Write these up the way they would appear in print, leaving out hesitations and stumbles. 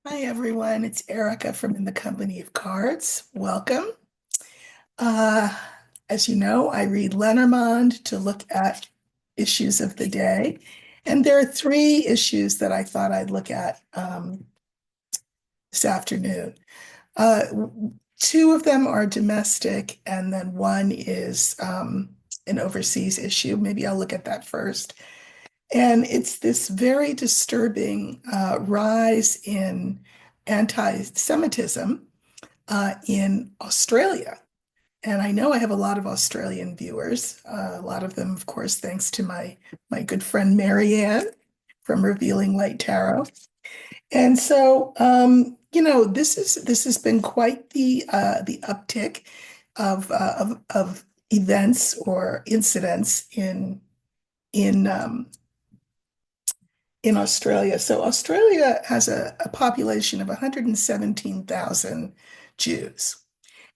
Hi, everyone. It's Erica from In the Company of Cards. Welcome. Uh, as you know, I read Lenormand to look at issues of the day. And there are three issues that I thought I'd look at this afternoon. Uh, Two of them are domestic, and then one is an overseas issue. Maybe I'll look at that first. And it's this very disturbing rise in anti-Semitism in Australia. And I know I have a lot of Australian viewers, a lot of them, of course, thanks to my good friend Marianne from Revealing Light Tarot. And so, this has been quite the uptick of events or incidents in in Australia. So Australia has a population of 117,000 Jews.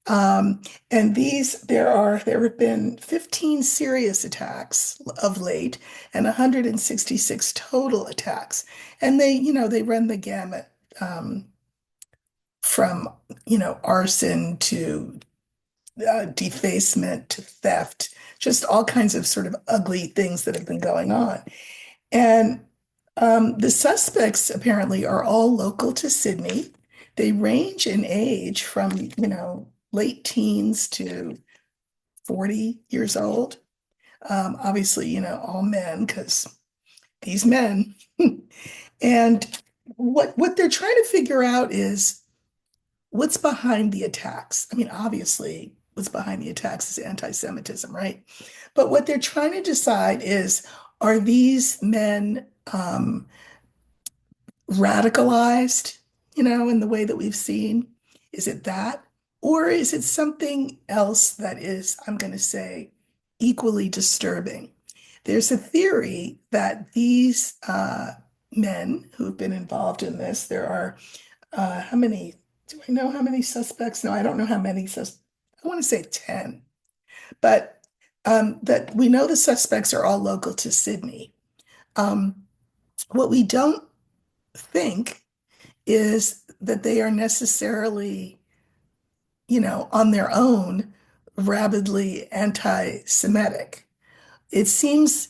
And there have been 15 serious attacks of late and 166 total attacks. And they run the gamut from, arson to defacement to theft, just all kinds of sort of ugly things that have been going on. And the suspects apparently are all local to Sydney. They range in age from, late teens to 40 years old. Obviously, all men, because these men. And what they're trying to figure out is what's behind the attacks. I mean, obviously, what's behind the attacks is anti-Semitism, right? But what they're trying to decide is, are these men radicalized, in the way that we've seen? Is it that? Or is it something else that is, I'm going to say, equally disturbing? There's a theory that these men who've been involved in this, there are, how many? Do I know how many suspects? No, I don't know how many. I want to say 10, but that we know the suspects are all local to Sydney. Um, what we don't think is that they are necessarily, on their own, rabidly anti-Semitic. It seems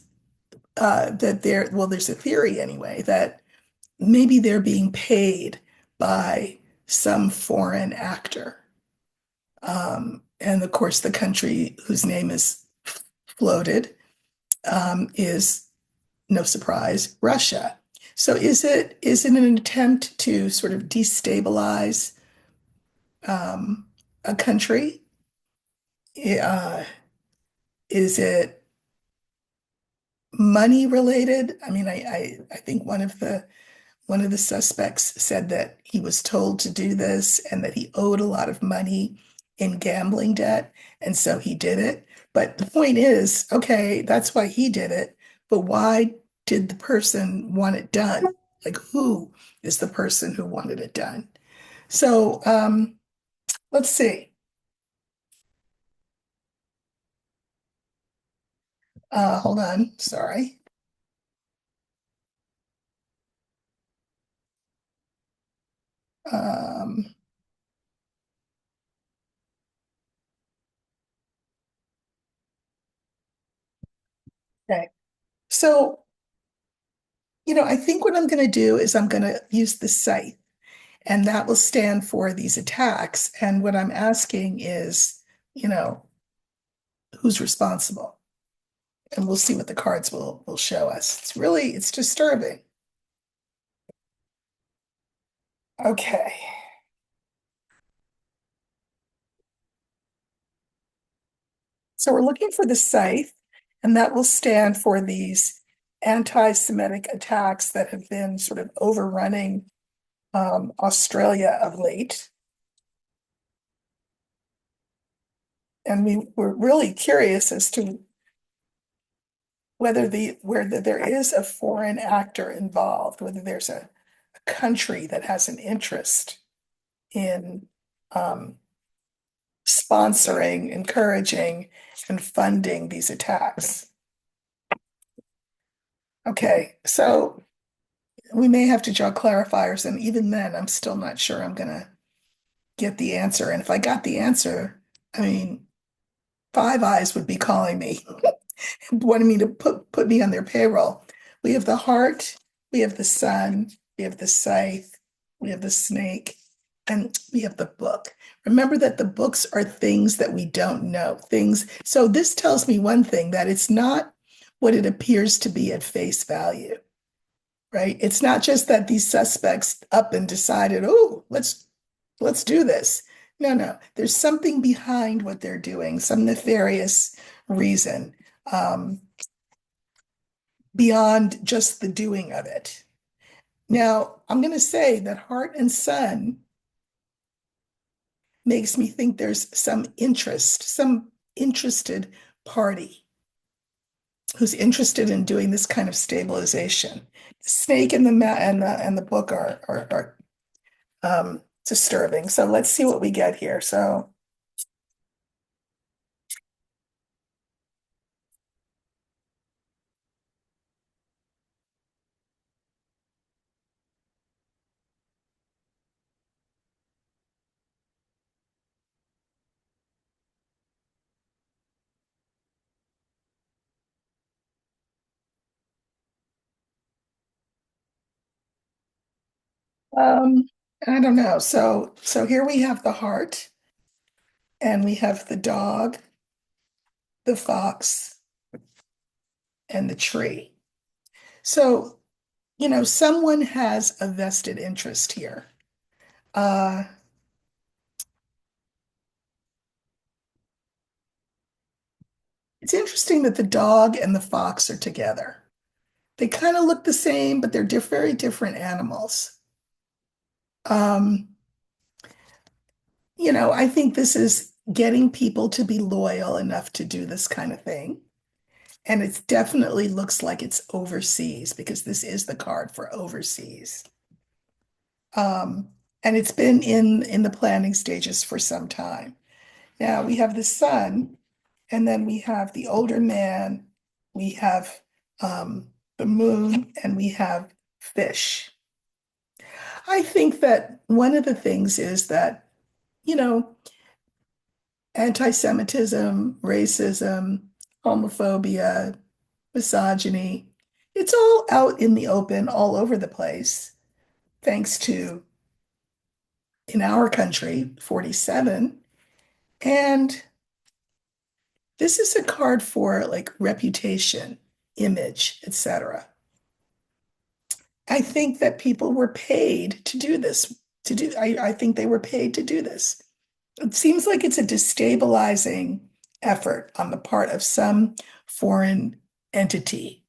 that there's a theory anyway, that maybe they're being paid by some foreign actor. And of course, the country whose name is floated is, no surprise, Russia. So is it an attempt to sort of destabilize a country? Uh, is it money related? I mean, I think one of the suspects said that he was told to do this and that he owed a lot of money in gambling debt, and so he did it. But the point is, okay, that's why he did it, but why did the person want it done? Like, who is the person who wanted it done? So let's see. Hold on, sorry. Um, okay. So, I think what I'm going to do is I'm going to use the site, and that will stand for these attacks. And what I'm asking is, you know, who's responsible? And we'll see what the cards will show us. It's disturbing. Okay. So we're looking for the scythe, and that will stand for these anti-Semitic attacks that have been sort of overrunning Australia of late. And we were really curious as to whether there is a foreign actor involved, whether there's a country that has an interest in um, sponsoring, encouraging, and funding these attacks. Okay, so we may have to draw clarifiers, and even then, I'm still not sure I'm gonna get the answer. And if I got the answer, I mean, Five Eyes would be calling me, wanting me to put me on their payroll. We have the heart, we have the sun, we have the scythe, we have the snake, and we have the book. Remember that the books are things that we don't know, things. So this tells me one thing, that it's not what it appears to be at face value, right? It's not just that these suspects up and decided, oh, let's do this. No, no, there's something behind what they're doing, some nefarious reason, um, beyond just the doing of it. Now, I'm going to say that heart and sun makes me think there's some interest, some interested party who's interested in doing this kind of stabilization. The snake and the book are disturbing. So let's see what we get here. So um, I don't know. So here we have the heart, and we have the dog, the fox, and the tree. So, someone has a vested interest here. Uh, it's interesting that the dog and the fox are together. They kind of look the same, but they're very different animals. Um, I think this is getting people to be loyal enough to do this kind of thing. And it definitely looks like it's overseas, because this is the card for overseas. Um, and it's been in the planning stages for some time. Now we have the sun, and then we have the older man, we have the moon, and we have fish. I think that one of the things is that, you know, anti-Semitism, racism, homophobia, misogyny, it's all out in the open all over the place, thanks to, in our country, 47. And this is a card for like reputation, image, etc. I think that people were paid to do this, I think they were paid to do this. It seems like it's a destabilizing effort on the part of some foreign entity.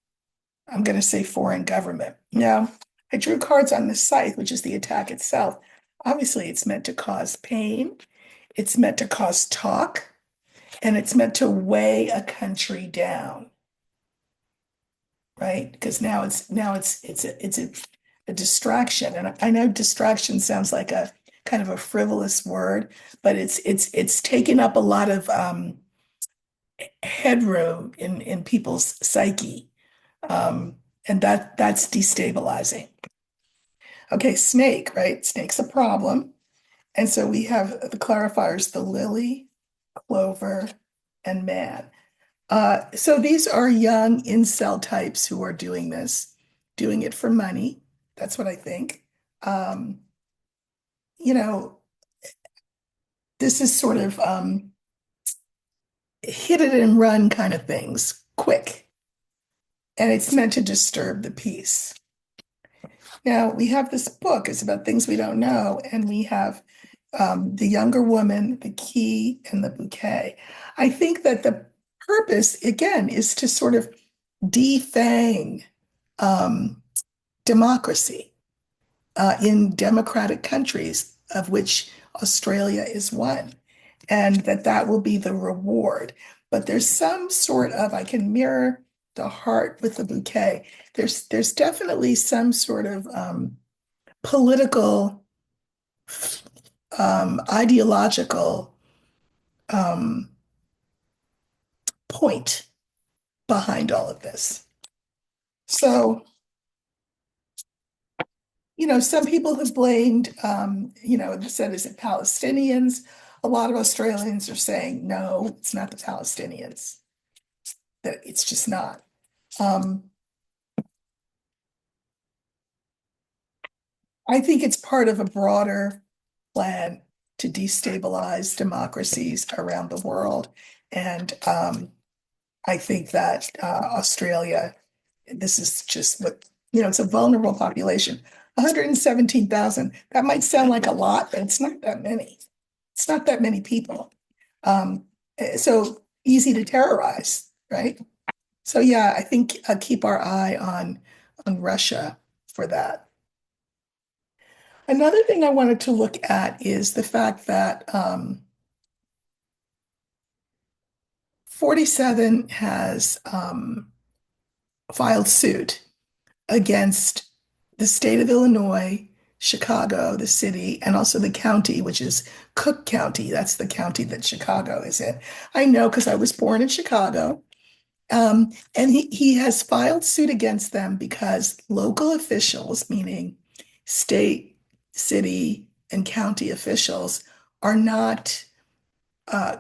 I'm going to say foreign government. Now, I drew cards on the scythe, which is the attack itself. Obviously, it's meant to cause pain, it's meant to cause talk, and it's meant to weigh a country down, right? Because now it's a distraction, and I know distraction sounds like a kind of a frivolous word, but it's taken up a lot of headroom in people's psyche, and that's destabilizing. Okay, snake, right? Snake's a problem, and so we have the clarifiers: the lily, clover, and man. So these are young incel types who are doing this, doing it for money. That's what I think. Um, you know, this is sort of hit it and run kind of things, quick, and it's meant to disturb the peace. Now, we have this book, it's about things we don't know, and we have the younger woman, the key, and the bouquet. I think that the purpose, again, is to sort of defang um, democracy in democratic countries, of which Australia is one, and that will be the reward. But there's some sort of, I can mirror the heart with the bouquet. There's definitely some sort of political, ideological um, point behind all of this. So some people have blamed, they said, is it Palestinians? A lot of Australians are saying, no, it's not the Palestinians, that it's just not. Um, I think it's part of a broader plan to destabilize democracies around the world. And I think that Australia, this is just it's a vulnerable population. 117,000. That might sound like a lot, but it's not that many. It's not that many people. Um, so easy to terrorize, right? So yeah, I think keep our eye on Russia for that. Another thing I wanted to look at is the fact that 47 has filed suit against the state of Illinois, Chicago, the city, and also the county, which is Cook County. That's the county that Chicago is in. I know because I was born in Chicago. And he has filed suit against them because local officials, meaning state, city, and county officials, are not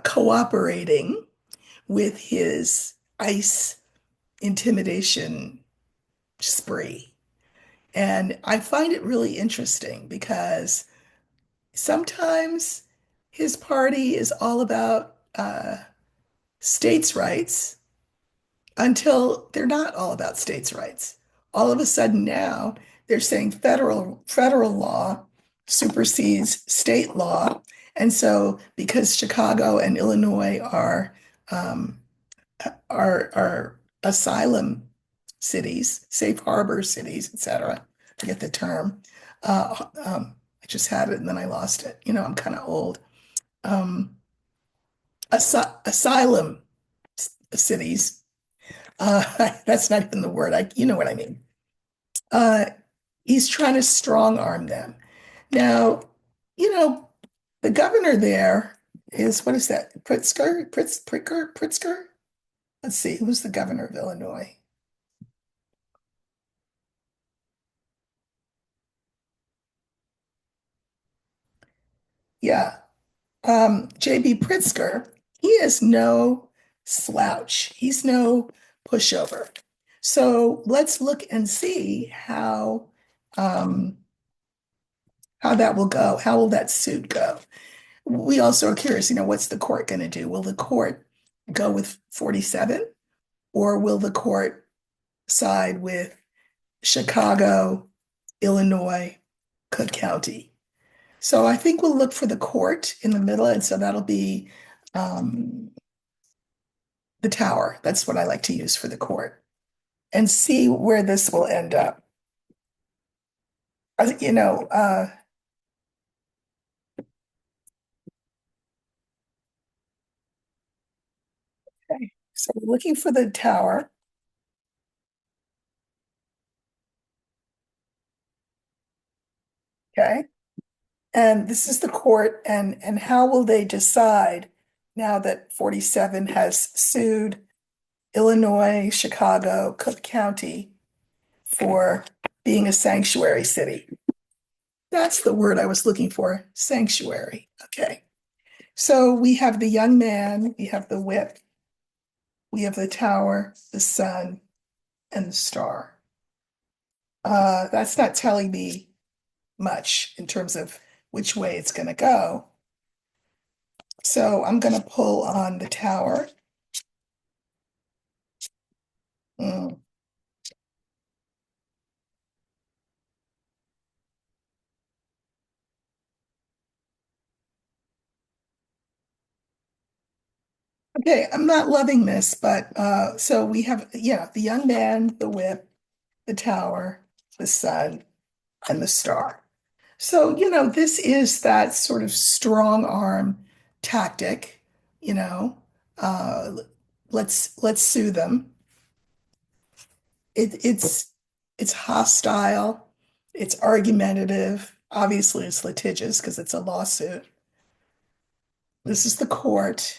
cooperating with his ICE intimidation spree. And I find it really interesting because sometimes his party is all about states' rights until they're not all about states' rights. All of a sudden now they're saying federal law supersedes state law. And so because Chicago and Illinois um, are asylum cities, safe harbor cities, etc. Forget the term. I just had it and then I lost it. I'm kind of old. Um, Asylum cities. That's not even the word. You know what I mean. Uh, he's trying to strong arm them. Now, you know, the governor there is, what is that? Pritzker? Let's see, who's the governor of Illinois? Yeah, J.B. Pritzker. He is no slouch. He's no pushover. So let's look and see um, how that will go. How will that suit go? We also are curious, what's the court going to do? Will the court go with 47 or will the court side with Chicago, Illinois, Cook County? So I think we'll look for the court in the middle. And so that'll be um, the tower. That's what I like to use for the court and see where this will end up. I think, okay. So we're looking for the tower. Okay. And this is the court, and how will they decide now that 47 has sued Illinois, Chicago, Cook County for being a sanctuary city? That's the word I was looking for, sanctuary. Okay. So we have the young man, we have the whip, we have the tower, the sun, and the star. That's not telling me much in terms of which way it's going to go. So I'm going to pull on the tower. Mm. Okay, I'm not loving this, but so we have, yeah, the young man, the whip, the tower, the sun, and the star. So, this is that sort of strong arm tactic, you know. Uh, let's sue them. It's hostile, it's argumentative, obviously it's litigious because it's a lawsuit. This is the court.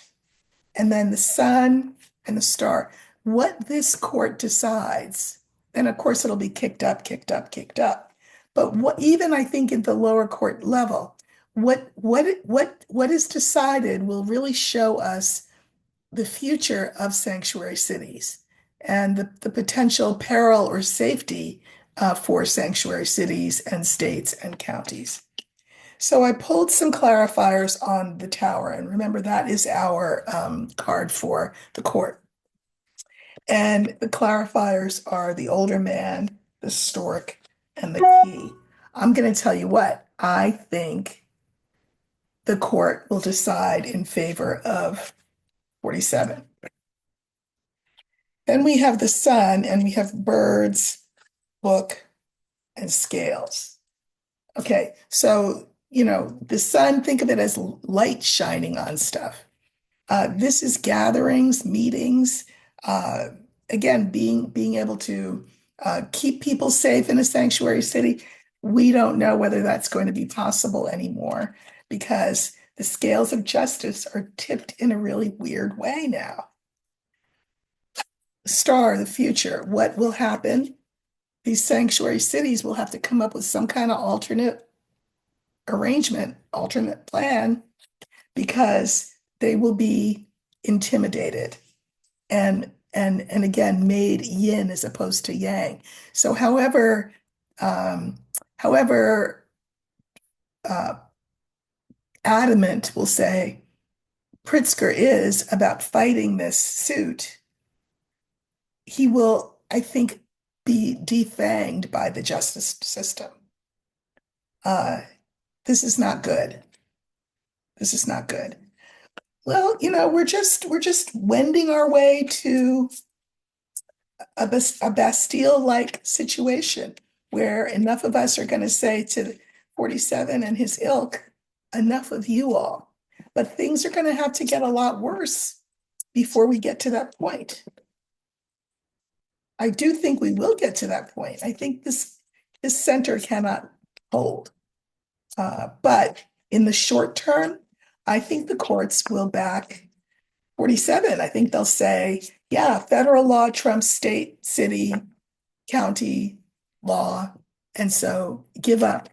And then the sun and the star. What this court decides, and of course it'll be kicked up, kicked up, kicked up. But even I think at the lower court level, what is decided will really show us the future of sanctuary cities and the potential peril or safety for sanctuary cities and states and counties. So I pulled some clarifiers on the tower, and remember that is our card for the court. And the clarifiers are the older man, the stork, and the key. I'm going to tell you what, I think the court will decide in favor of 47. Then we have the sun, and we have birds, book, and scales. Okay, so, the sun, think of it as light shining on stuff. This is gatherings, meetings, uh, again, being able to keep people safe in a sanctuary city. We don't know whether that's going to be possible anymore because the scales of justice are tipped in a really weird way now. Star, the future, what will happen? These sanctuary cities will have to come up with some kind of alternate arrangement, alternate plan, because they will be intimidated and again made yin as opposed to yang. So um, however uh, adamant we'll say Pritzker is about fighting this suit, he will, I think, be defanged by the justice system. Uh, this is not good. This is not good. Well, we're just wending our way to a Bastille-like situation where enough of us are going to say to 47 and his ilk, enough of you all. But things are going to have to get a lot worse before we get to that point. I do think we will get to that point. I think this center cannot hold. But in the short term, I think the courts will back 47. I think they'll say, yeah, federal law trumps state, city, county law. And so give up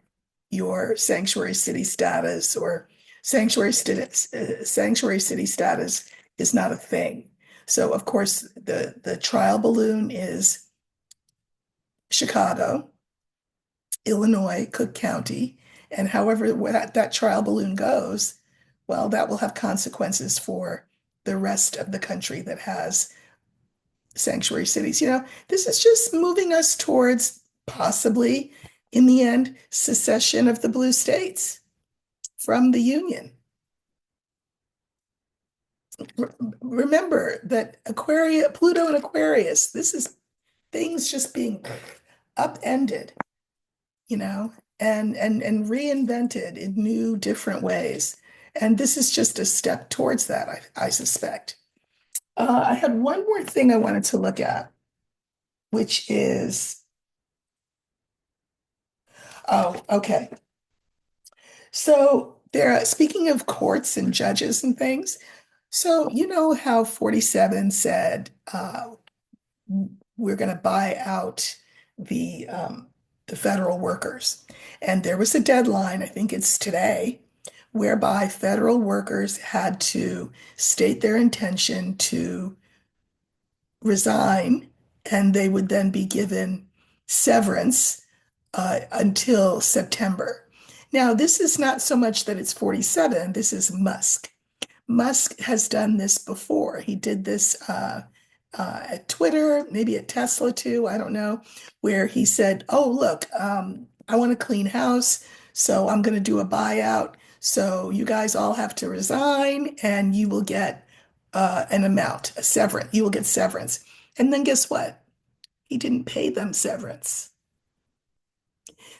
your sanctuary city status, or sanctuary city status is not a thing. So of course the trial balloon is Chicago, Illinois, Cook County, and however that trial balloon goes, well, that will have consequences for the rest of the country that has sanctuary cities. This is just moving us towards possibly, in the end, secession of the blue states from the Union. Remember that Pluto and Aquarius, this is things just being upended, and reinvented in new, different ways. And this is just a step towards that, I suspect. I had one more thing I wanted to look at, which is, oh, okay. So speaking of courts and judges and things, so you know how 47 said we're going to buy out the federal workers. And there was a deadline, I think it's today, whereby federal workers had to state their intention to resign, and they would then be given severance until September. Now, this is not so much that it's 47, this is Musk. Musk has done this before. He did this at Twitter, maybe at Tesla too, I don't know, where he said, oh, look, I want to clean house, so I'm going to do a buyout. So you guys all have to resign and you will get an amount, a severance. You will get severance. And then guess what? He didn't pay them severance.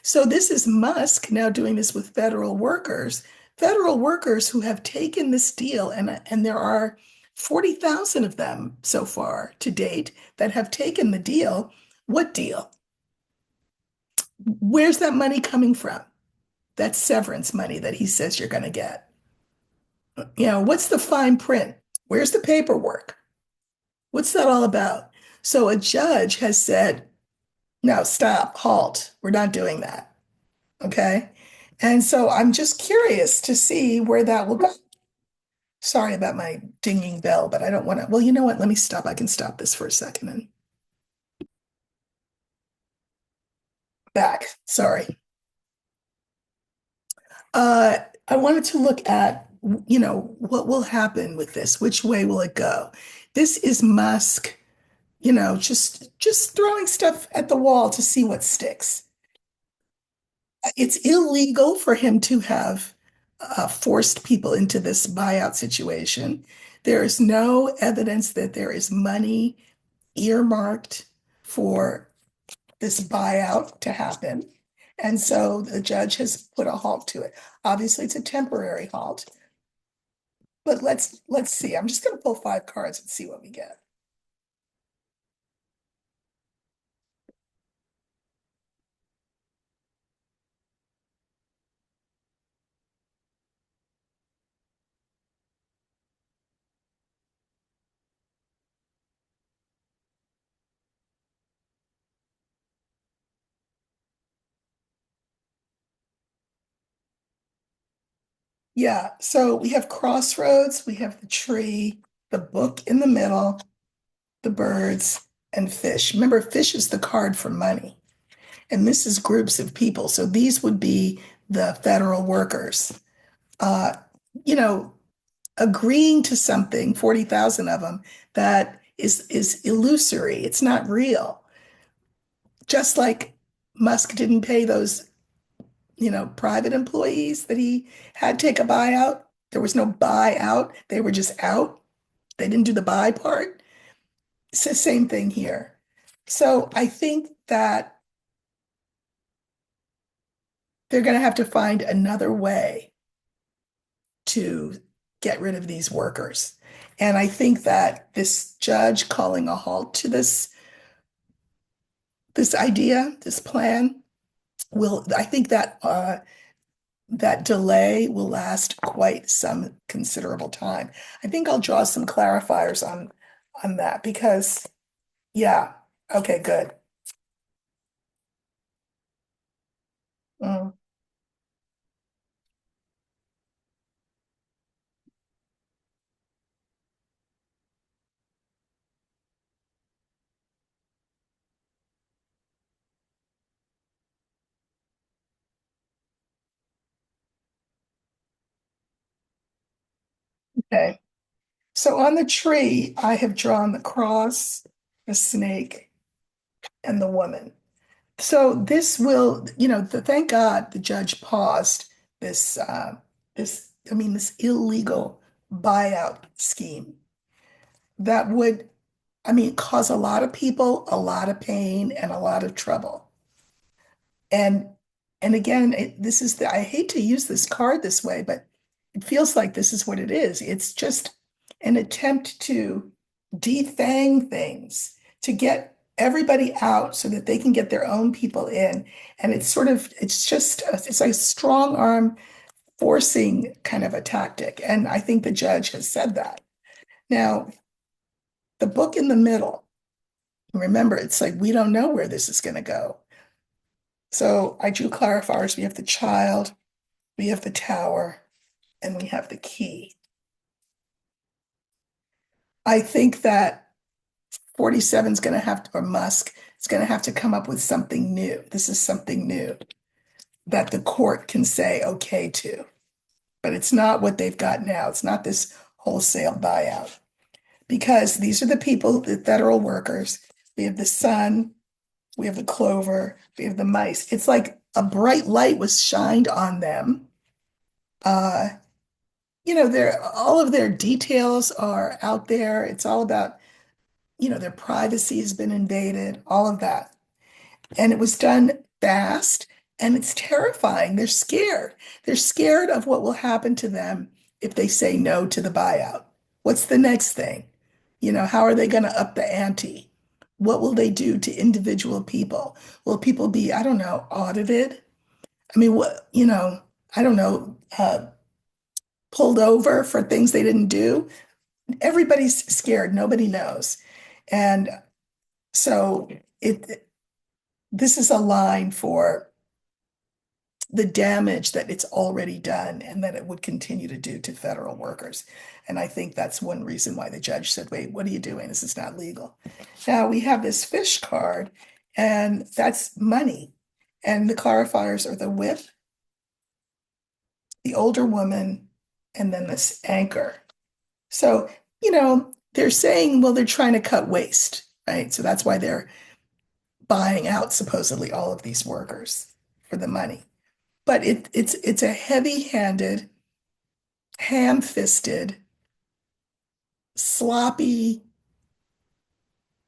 So this is Musk now doing this with federal workers who have taken this deal, and there are 40,000 of them so far to date that have taken the deal. What deal? Where's that money coming from? That severance money that he says you're going to get. What's the fine print? Where's the paperwork? What's that all about? So a judge has said, no, stop, halt. We're not doing that. Okay. And so I'm just curious to see where that will go. Sorry about my dinging bell, but I don't want to. Well, you know what? Let me stop. I can stop this for a second and back. Sorry. Uh, I wanted to look at, what will happen with this? Which way will it go? This is Musk, just throwing stuff at the wall to see what sticks. It's illegal for him to have forced people into this buyout situation. There is no evidence that there is money earmarked for this buyout to happen. And so the judge has put a halt to it. Obviously, it's a temporary halt, but let's see. I'm just going to pull five cards and see what we get. Yeah, so we have crossroads, we have the tree, the book in the middle, the birds, and fish. Remember, fish is the card for money, and this is groups of people. So these would be the federal workers. Uh, you know, Agreeing to something, 40,000 of them, that is illusory. It's not real. Just like Musk didn't pay those, private employees that he had take a buyout. There was no buyout. They were just out. They didn't do the buy part. It's the same thing here. So I think that they're going to have to find another way to get rid of these workers. And I think that this judge calling a halt to this idea, this plan, I think that that delay will last quite some considerable time. I think I'll draw some clarifiers on that because, yeah, okay, good. Mm, okay. So on the tree, I have drawn the cross, the snake, and the woman. So this will, thank God the judge paused this, this illegal buyout scheme that would, cause a lot of people a lot of pain and a lot of trouble. And and again, I hate to use this card this way, but it feels like this is what it is. It's just an attempt to defang things, to get everybody out so that they can get their own people in. And it's like a strong arm forcing kind of a tactic. And I think the judge has said that. Now, the book in the middle, remember, it's like we don't know where this is going to go. So I drew clarifiers. We have the child, we have the tower, and we have the key. I think that 47 is going to have to, or Musk is going to have to come up with something new. This is something new that the court can say okay to. But it's not what they've got now. It's not this wholesale buyout because these are the people, the federal workers. We have the sun, we have the clover, we have the mice. It's like a bright light was shined on them. Uh, all of their details are out there. It's all about, their privacy has been invaded, all of that. And it was done fast and it's terrifying. They're scared. They're scared of what will happen to them if they say no to the buyout. What's the next thing? How are they going to up the ante? What will they do to individual people? Will people be, I don't know, audited? I don't know, pulled over for things they didn't do? Everybody's scared. Nobody knows. And so this is a line for the damage that it's already done and that it would continue to do to federal workers. And I think that's one reason why the judge said, wait, what are you doing? This is not legal. Now we have this fish card, and that's money. And the clarifiers are the whip, the older woman, and then this anchor. So, they're saying, well, they're trying to cut waste, right? So that's why they're buying out supposedly all of these workers for the money. But it's a heavy-handed, ham-fisted, sloppy,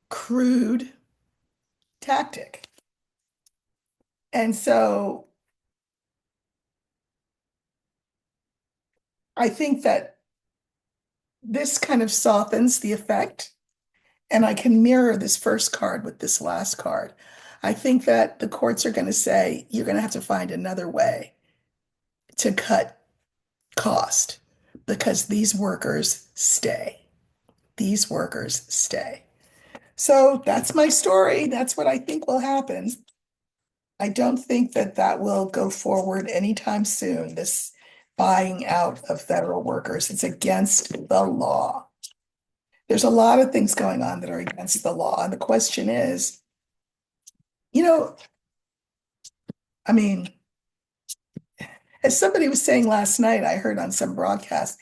crude tactic. And so I think that this kind of softens the effect, and I can mirror this first card with this last card. I think that the courts are going to say you're going to have to find another way to cut cost because these workers stay. These workers stay. So that's my story. That's what I think will happen. I don't think that that will go forward anytime soon, this buying out of federal workers. It's against the law. There's a lot of things going on that are against the law. And the question is, you know, I mean, as somebody was saying last night, I heard on some broadcast,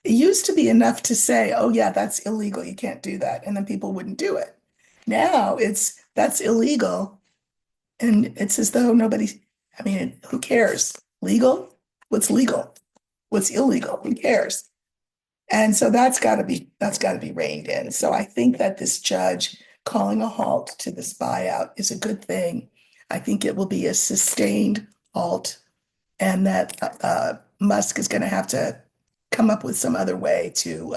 it used to be enough to say, oh, yeah, that's illegal. You can't do that. And then people wouldn't do it. Now it's that's illegal. And it's as though nobody, I mean, who cares? Legal? What's legal? What's illegal? Who cares? And so that's got to be reined in. So I think that this judge calling a halt to this buyout is a good thing. I think it will be a sustained halt, and that Musk is going to have to come up with some other way to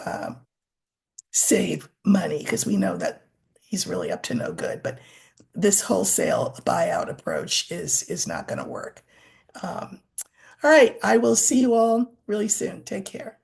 save money because we know that he's really up to no good. But this wholesale buyout approach is not going to work. All right, I will see you all really soon. Take care.